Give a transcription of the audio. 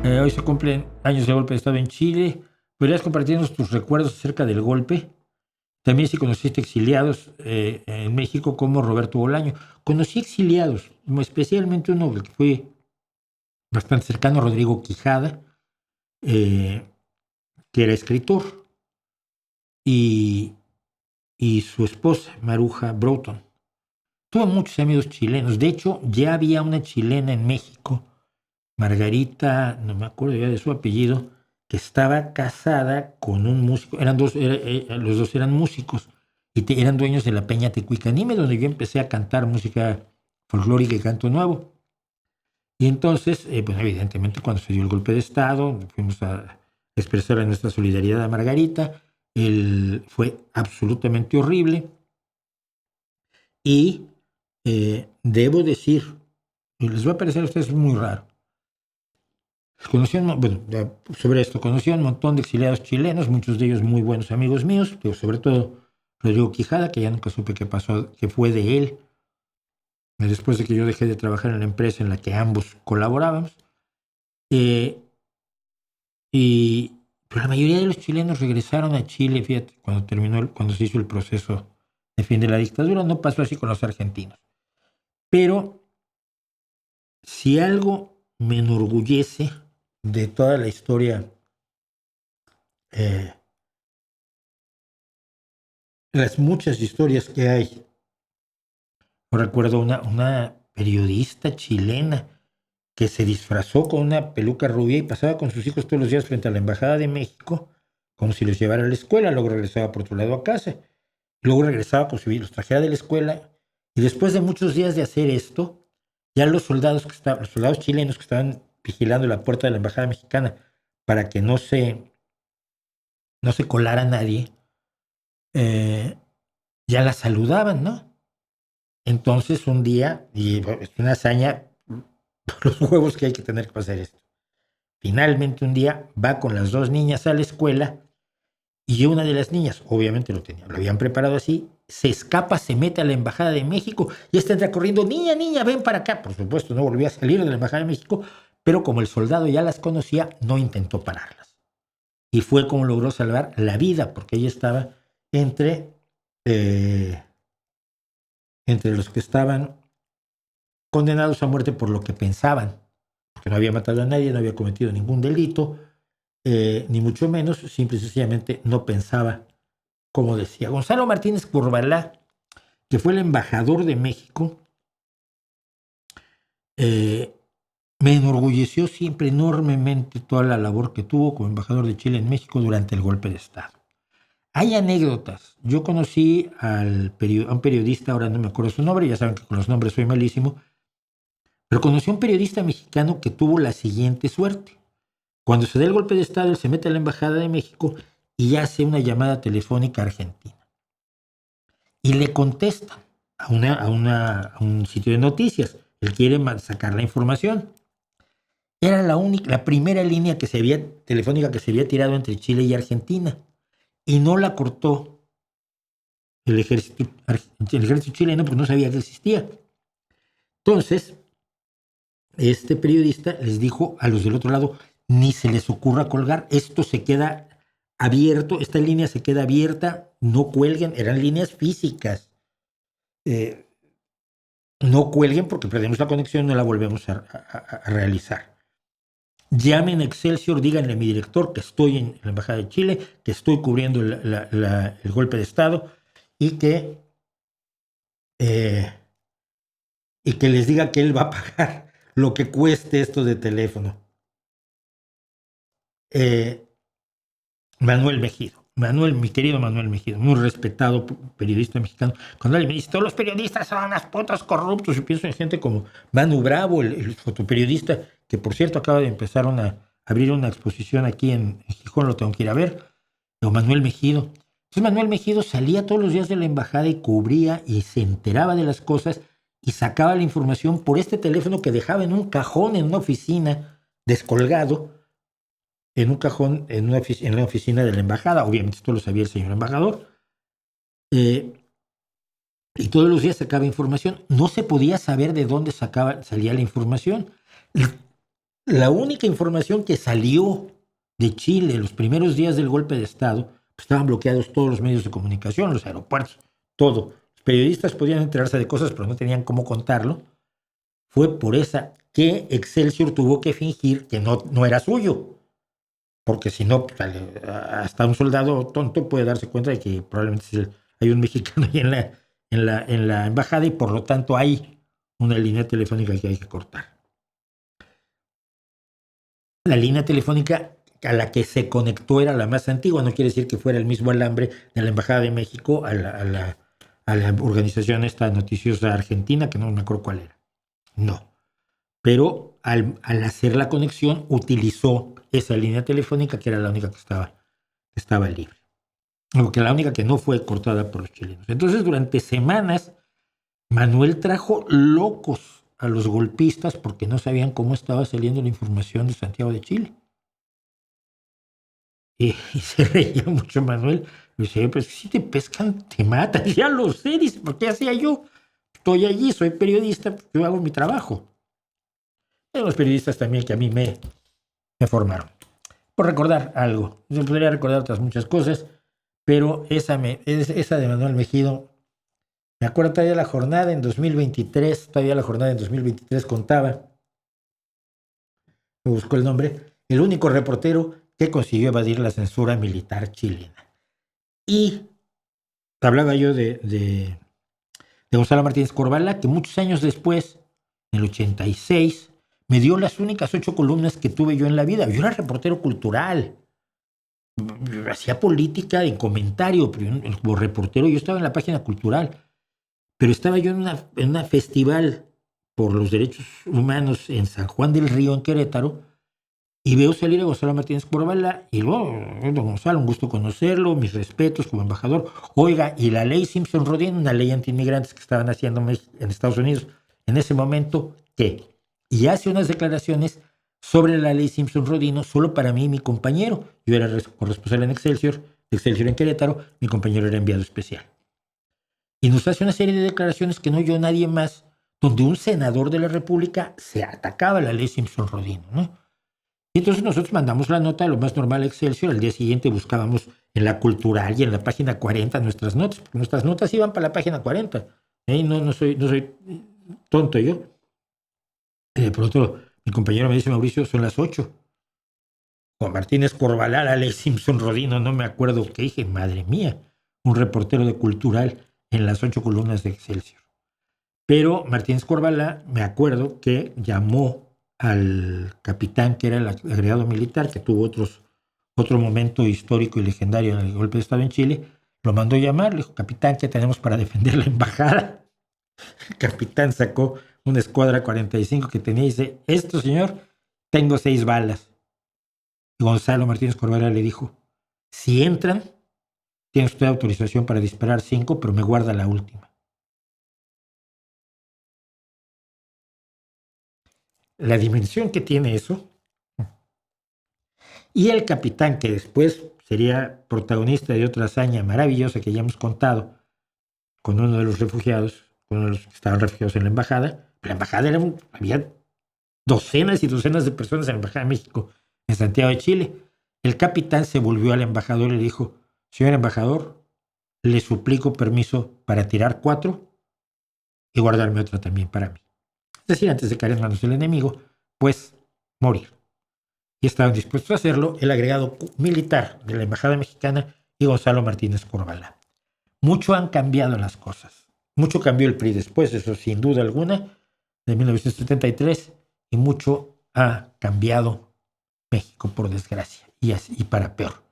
Hoy se cumplen años del golpe de Estado en Chile. ¿Podrías compartirnos tus recuerdos acerca del golpe? También si conociste exiliados en México como Roberto Bolaño. Conocí exiliados, especialmente uno que fue bastante cercano, Rodrigo Quijada, eh, que era escritor, y, y su esposa, Maruja Broughton. Tuve muchos amigos chilenos. De hecho, ya había una chilena en México, Margarita, no me acuerdo ya de su apellido, que estaba casada con un músico. Eran dos, los dos eran músicos y eran dueños de la Peña Tecuicanime, donde yo empecé a cantar música folclórica y canto nuevo. Y entonces, pues evidentemente, cuando se dio el golpe de Estado, fuimos a expresar nuestra solidaridad a Margarita. Fue absolutamente horrible. Y debo decir, y les va a parecer a ustedes muy raro, sobre esto, conocí a un montón de exiliados chilenos, muchos de ellos muy buenos amigos míos, pero sobre todo Rodrigo Quijada, que ya nunca supe qué pasó, qué fue de él, después de que yo dejé de trabajar en la empresa en la que ambos colaborábamos. Eh, pero la mayoría de los chilenos regresaron a Chile, fíjate, cuando se hizo el proceso de fin de la dictadura. No pasó así con los argentinos. Pero si algo me enorgullece de toda la historia, eh, las muchas historias que hay. Recuerdo una periodista chilena que se disfrazó con una peluca rubia y pasaba con sus hijos todos los días frente a la Embajada de México, como si los llevara a la escuela. Luego regresaba por otro lado a casa. Luego regresaba por si los trajera de la escuela. Y después de muchos días de hacer esto, ya los soldados chilenos que estaban vigilando la puerta de la Embajada Mexicana para que no se colara nadie, ya la saludaban, ¿no? Entonces un día, y es una hazaña, los huevos que hay que tener para hacer esto. Finalmente un día va con las dos niñas a la escuela y una de las niñas, obviamente lo habían preparado así, se escapa, se mete a la Embajada de México y esta entra corriendo, niña, niña, ven para acá. Por supuesto, no volvió a salir de la Embajada de México, pero como el soldado ya las conocía, no intentó pararlas. Y fue como logró salvar la vida, porque ella estaba entre los que estaban condenados a muerte por lo que pensaban, porque no había matado a nadie, no había cometido ningún delito, ni mucho menos, simple y sencillamente no pensaba como decía. Gonzalo Martínez Curbalá, que fue el embajador de México, me enorgulleció siempre enormemente toda la labor que tuvo como embajador de Chile en México durante el golpe de Estado. Hay anécdotas. Yo conocí a un periodista, ahora no me acuerdo su nombre, ya saben que con los nombres soy malísimo, pero conocí a un periodista mexicano que tuvo la siguiente suerte. Cuando se da el golpe de Estado, él se mete a la Embajada de México y hace una llamada telefónica a Argentina. Y le contestan a un sitio de noticias. Él quiere sacar la información. Era la primera línea telefónica que se había tirado entre Chile y Argentina. Y no la cortó el ejército chileno porque no sabía que existía. Entonces, este periodista les dijo a los del otro lado, ni se les ocurra colgar, esto se queda abierto, esta línea se queda abierta, no cuelguen, eran líneas físicas. No cuelguen porque perdemos la conexión y no la volvemos a realizar. Llamen a Excelsior, díganle a mi director que estoy en la Embajada de Chile, que estoy cubriendo el golpe de Estado y que les diga que él va a pagar lo que cueste esto de teléfono. Mi querido Manuel Mejido, muy respetado periodista mexicano. Cuando él me dice, todos los periodistas son unas putas corruptos, yo pienso en gente como Manu Bravo, el fotoperiodista, que por cierto acaba de empezar abrir una exposición aquí en Gijón, lo tengo que ir a ver, o Manuel Mejido. Entonces Manuel Mejido salía todos los días de la embajada y cubría y se enteraba de las cosas y sacaba la información por este teléfono que dejaba en un cajón en una oficina, descolgado, en un cajón en la oficina de la embajada. Obviamente esto lo sabía el señor embajador. Y todos los días sacaba información. No se podía saber de dónde salía la información. La única información que salió de Chile los primeros días del golpe de Estado, pues estaban bloqueados todos los medios de comunicación, los aeropuertos, todo. Los periodistas podían enterarse de cosas, pero no tenían cómo contarlo. Fue por esa que Excelsior tuvo que fingir que no era suyo. Porque si no, pues, hasta un soldado tonto puede darse cuenta de que probablemente hay un mexicano ahí en la embajada y por lo tanto hay una línea telefónica que hay que cortar. La línea telefónica a la que se conectó era la más antigua, no quiere decir que fuera el mismo alambre de la Embajada de México a la organización esta noticiosa argentina, que no me acuerdo cuál era. No. Pero al hacer la conexión utilizó esa línea telefónica que era la única que estaba libre. Porque la única que no fue cortada por los chilenos. Entonces, durante semanas, Manuel trajo locos a los golpistas porque no sabían cómo estaba saliendo la información de Santiago de Chile. Y se reía mucho Manuel. Le decía, pues si te pescan, te matan. Ya lo sé, dice, ¿por qué hacía yo? Estoy allí, soy periodista, yo hago mi trabajo. Hay los periodistas también que a mí me formaron. Por recordar algo, yo podría recordar otras muchas cosas, pero esa de Manuel Mejido, me acuerdo todavía la jornada en 2023, contaba, me buscó el nombre, el único reportero que consiguió evadir la censura militar chilena. Y hablaba yo de Gonzalo Martínez Corvalá, que muchos años después, en el 86, me dio las únicas 8 columnas que tuve yo en la vida. Yo era reportero cultural. Hacía política en comentario, pero como reportero yo estaba en la página cultural. Pero estaba yo en una festival por los derechos humanos en San Juan del Río, en Querétaro, y veo salir a Gonzalo Martínez Corvalá, y luego, don Gonzalo, un gusto conocerlo, mis respetos como embajador. Oiga, y la ley Simpson-Rodin, una ley anti-inmigrantes que estaban haciendo en Estados Unidos en ese momento, ¿qué? Y hace unas declaraciones sobre la ley Simpson-Rodino solo para mí y mi compañero. Yo era corresponsal en Excelsior en Querétaro, mi compañero era enviado especial. Y nos hace una serie de declaraciones que no oyó nadie más, donde un senador de la República se atacaba a la ley Simpson-Rodino, ¿no? Y entonces nosotros mandamos la nota, lo más normal a Excelsior. Al día siguiente buscábamos en la Cultural y en la página 40 nuestras notas, porque nuestras notas iban para la página 40. No soy tonto yo. Por otro, mi compañero me dice, Mauricio, son las 8. Juan Martínez Corvalá, la ley Simpson-Rodino, no me acuerdo qué dije, madre mía, un reportero de Cultural en las 8 columnas de Excelsior. Pero Martínez Corvalá, me acuerdo que llamó al capitán, que era el agregado militar, que tuvo otro momento histórico y legendario en el golpe de Estado en Chile, lo mandó llamar, le dijo, capitán, ¿qué tenemos para defender la embajada? El capitán sacó una escuadra 45 que tenía y dice, esto, señor, tengo 6 balas. Y Gonzalo Martínez Corvalá le dijo, si entran, tiene usted autorización para disparar 5, pero me guarda la última. La dimensión que tiene eso. Y el capitán, que después sería protagonista de otra hazaña maravillosa que ya hemos contado, con uno de los refugiados, con uno de los que estaban refugiados en la embajada. La embajada había docenas y docenas de personas en la Embajada de México en Santiago de Chile. El capitán se volvió al embajador y le dijo, señor embajador, le suplico permiso para tirar 4 y guardarme otra también para mí. Es decir, antes de caer en manos del enemigo, pues morir. Y estaban dispuestos a hacerlo el agregado militar de la Embajada Mexicana y Gonzalo Martínez Corvalá. Mucho han cambiado las cosas. Mucho cambió el PRI después, eso sin duda alguna, de 1973, y mucho ha cambiado México, por desgracia, y para peor.